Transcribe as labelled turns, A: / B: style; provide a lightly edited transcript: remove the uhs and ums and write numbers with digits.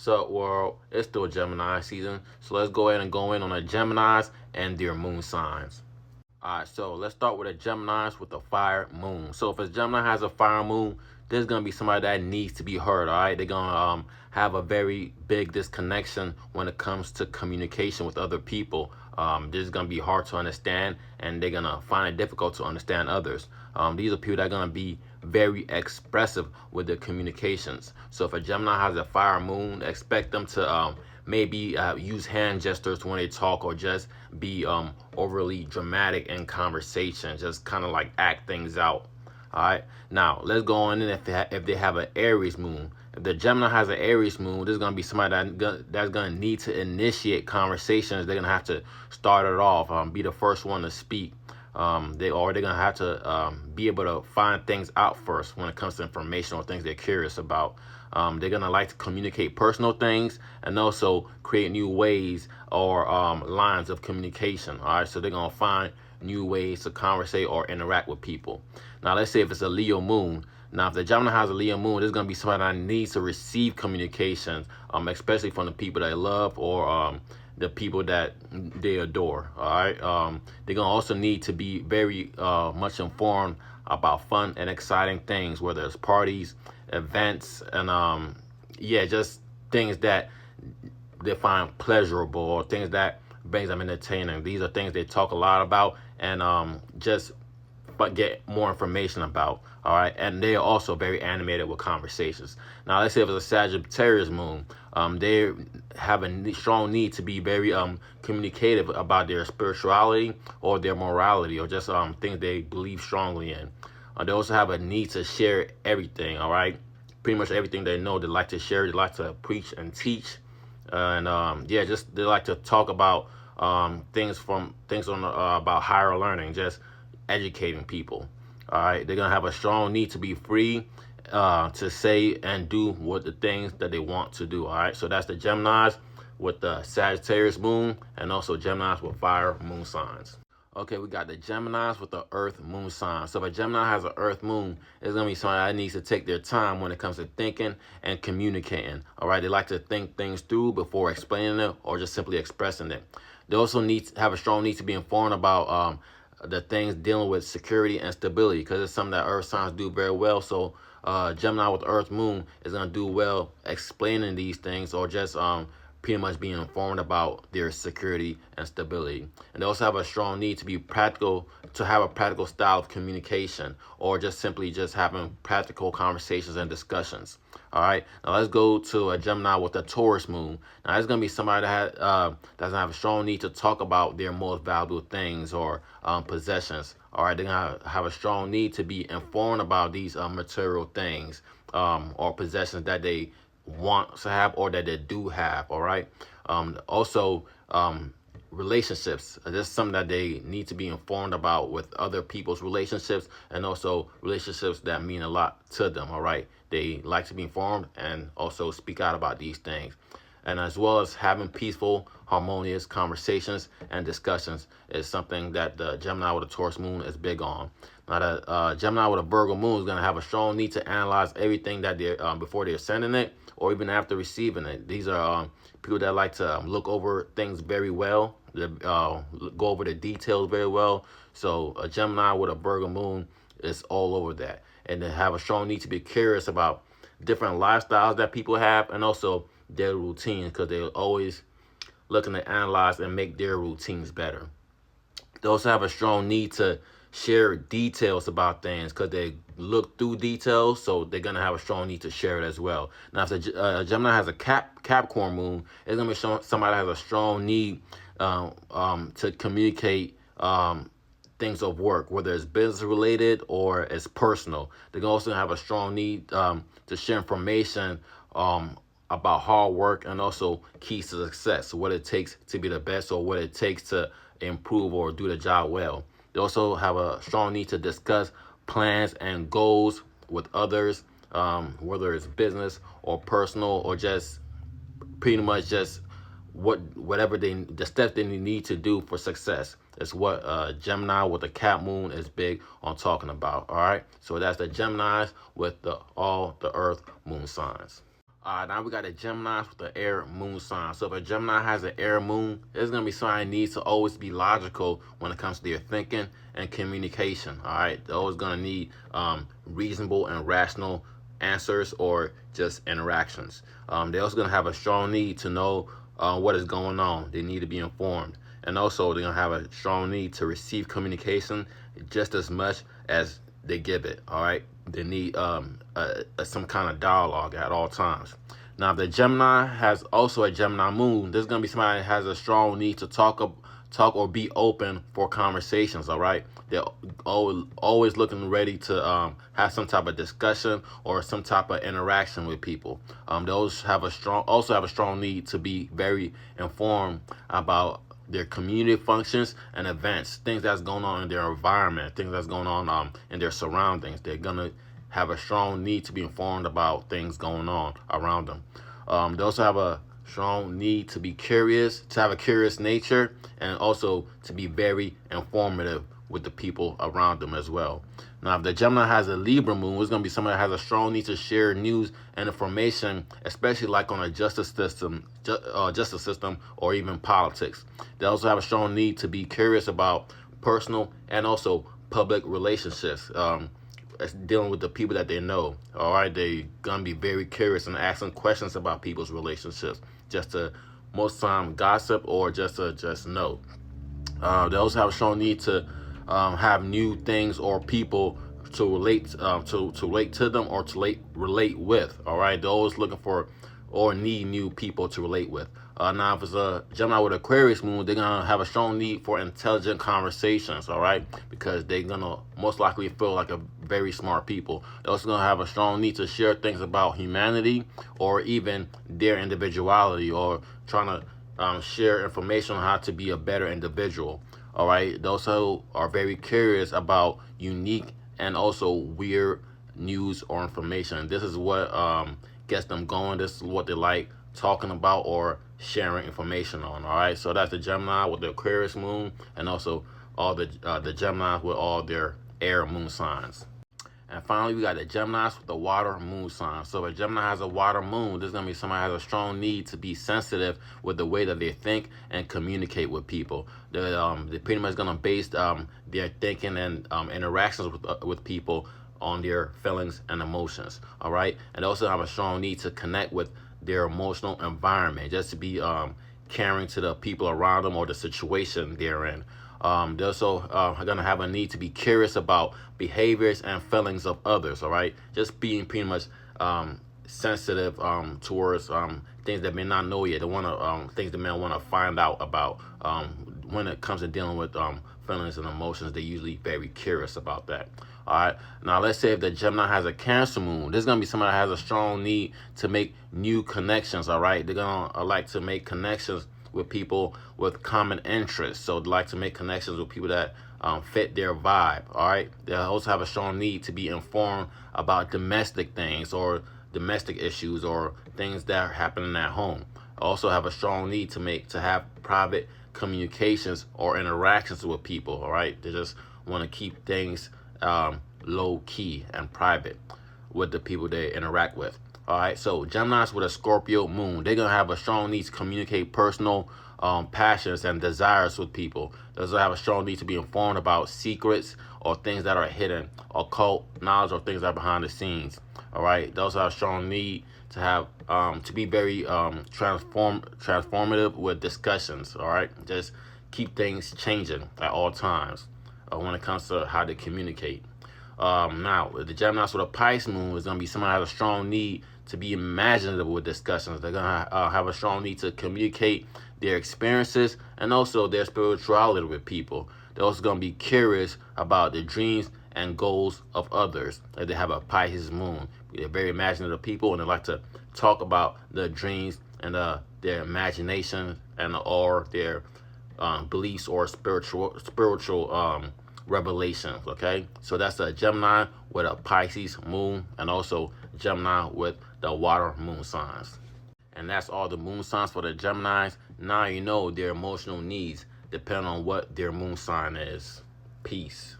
A: So, well, it's still Gemini season. So let's go ahead and go in on the Geminis and their moon signs. All right, so let's start with a Gemini's with a fire moon. So if a Gemini has a fire moon, there's gonna be somebody that needs to be heard. All right, they're gonna have a very big disconnection when it comes to communication with other people. This is gonna be hard to understand, and they're gonna find it difficult to understand others. These are people that are gonna be very expressive with their communications. So if a Gemini has a fire moon, expect them to maybe use hand gestures when they talk, or just be overly dramatic in conversation, just kind of like act things out. All right, now let's go on in. If they have an Aries moon, if the Gemini has an Aries moon, there's gonna be somebody that's gonna need to initiate conversations. They're gonna have to start it off, be the first one to speak. They're gonna have to be able to find things out first when it comes to information or things they're curious about. They're gonna like to communicate personal things and also create new ways or lines of communication. All right, so they're gonna find new ways to conversate or interact with people. Now, let's say if it's a Leo moon. Now, if the Gemini has a Leo moon, there's gonna be somebody that needs to receive communication, especially from the people they love or the people that they adore. All right, they're gonna also need to be very much informed about fun and exciting things, whether it's parties, events, and yeah, just things that they find pleasurable or things that brings them entertaining. These are things they talk a lot about and just but get more information about. All right, and they are also very animated with conversations. Now, let's say if it's a Sagittarius moon, they have a strong need to be very communicative about their spirituality or their morality or just things they believe strongly in. They also have a need to share everything. All right, pretty much everything they know. They like to share. They like to preach and teach, and yeah, just they like to talk about things on about higher learning, just educating people. All right, they're gonna have a strong need to be free to say and do what the things that they want to do. All right, so that's the Geminis with the Sagittarius moon and also Geminis with fire moon signs. Okay, we got the Geminis with the Earth moon sign. So if a Gemini has an Earth moon, it's gonna be somebody that needs to take their time when it comes to thinking and communicating. All right, they like to think things through before explaining it or just simply expressing it. They also need to have a strong need to be informed about the things dealing with security and stability, because it's something that Earth signs do very well. So Gemini with Earth moon is gonna do well explaining these things or just pretty much being informed about their security and stability. And they also have a strong need to be practical, to have a practical style of communication, or just simply just having practical conversations and discussions. All right, now let's go to a Gemini with a Taurus moon. Now, it's gonna be somebody that doesn't have a strong need to talk about their most valuable things or possessions. All right, they're gonna have a strong need to be informed about these material things or possessions that they want to have or that they do have. All right, also relationships. This is something that they need to be informed about with other people's relationships and also relationships that mean a lot to them. All right, they like to be informed and also speak out about these things, and as well as having peaceful, harmonious conversations and discussions is something that the Gemini with a Taurus moon is big on. Now, the Gemini with a Virgo moon is going to have a strong need to analyze everything that they're before they're sending it or even after receiving it. These are people that like to look over things very well, go over the details very well. So a Gemini with a Virgo moon is all over that, and they have a strong need to be curious about different lifestyles that people have and also their routines, because they're always looking to analyze and make their routines better. They also have a strong need to share details about things because they look through details, so they're gonna have a strong need to share it as well. Now, if the Gemini has a Capricorn moon, it's gonna be somebody that has a strong need to communicate things of work, whether it's business related or it's personal. They can also have a strong need to share information about hard work and also keys to success, what it takes to be the best or what it takes to improve or do the job well. They also have a strong need to discuss plans and goals with others, whether it's business or personal or just pretty much just whatever the steps they need to do for success. It's what Gemini with the Cap moon is big on talking about. All right, so that's the Geminis with all the Earth moon signs. Now we got the Geminis with the air moon sign. So if a Gemini has an air moon, it's gonna be somebody who needs to always be logical when it comes to their thinking and communication. All right, they're always gonna need reasonable and rational answers or just interactions. They're also gonna have a strong need to know what is going on. They need to be informed, and also they're gonna have a strong need to receive communication just as much as they give it. All right, they need some kind of dialogue at all times. Now, if the Gemini has also a Gemini moon, there's gonna be somebody that has a strong need to talk or be open for conversations. All right, they're always looking ready to have some type of discussion or some type of interaction with people. Those have a strong need to be very informed about their community functions and events, things that's going on in their environment, things that's going on in their surroundings. They're gonna have a strong need to be informed about things going on around them. They also have a strong need to be curious, to have a curious nature, and also to be very informative with the people around them as well. Now, if the Gemini has a Libra moon, it's going to be somebody that has a strong need to share news and information, especially like on a justice system or even politics. They also have a strong need to be curious about personal and also public relationships. Dealing with the people that they know. All right, they gonna be very curious and asking questions about people's relationships, just to most time gossip or just to just know. They also have a strong need to have new things or people to relate to relate to them or to relate with. All right, they're always looking for or need new people to relate with. Now, if it's a Gemini with Aquarius moon, they're gonna have a strong need for intelligent conversations. All right, because they're gonna most likely feel like a very smart people. They're also gonna have a strong need to share things about humanity or even their individuality, or trying to share information on how to be a better individual. All right, they also are very curious about unique and also weird news or information. This is what gets them going. This is what they like talking about or sharing information on. All right, so that's the Gemini with the Aquarius moon, and also all the Geminis with all their air moon signs. And finally, we got the Geminis with the water moon sign. So if a Gemini has a water moon, there's going to be somebody who has a strong need to be sensitive with the way that they think and communicate with people. They're pretty much going to base their thinking and interactions with people on their feelings and emotions. All right. And they also have a strong need to connect with their emotional environment, just to be caring to the people around them or the situation they're in. They're also going to have a need to be curious about behaviors and feelings of others. All right, just being pretty much sensitive towards things that may not know yet. They want to things that may want to find out about. When it comes to dealing with feelings and emotions, they're usually very curious about that. All right. Now, let's say if the Gemini has a Cancer moon, there's going to be somebody that has a strong need to make new connections. All right. They're going to like to make connections with people with common interests. So they like to make connections with people that fit their vibe. All right. They also have a strong need to be informed about domestic things or domestic issues or things that are happening at home. Also have a strong need to have private communications or interactions with people. All right. They just want to keep things low key and private with the people they interact with. All right, so Geminis with a Scorpio moon, they're gonna have a strong need to communicate personal passions and desires with people. They also have a strong need to be informed about secrets or things that are hidden, occult knowledge or things that are behind the scenes. All right, they also have a strong need to have to be very transformative with discussions. All right, just keep things changing at all times when it comes to how they communicate. Now, the Geminis with a Pisces moon is going to be somebody who has a strong need to be imaginative with discussions. They're going to have a strong need to communicate their experiences and also their spirituality with people. They're also going to be curious about the dreams and goals of others. If they have a Pisces moon, they're very imaginative people, and they like to talk about their dreams and their imagination and or their beliefs or spiritual revelations. Okay, so that's a Gemini with a Pisces moon, and also Gemini with the water moon signs. And that's all the moon signs for the Geminis. Now you know their emotional needs depend on what their moon sign is. Peace.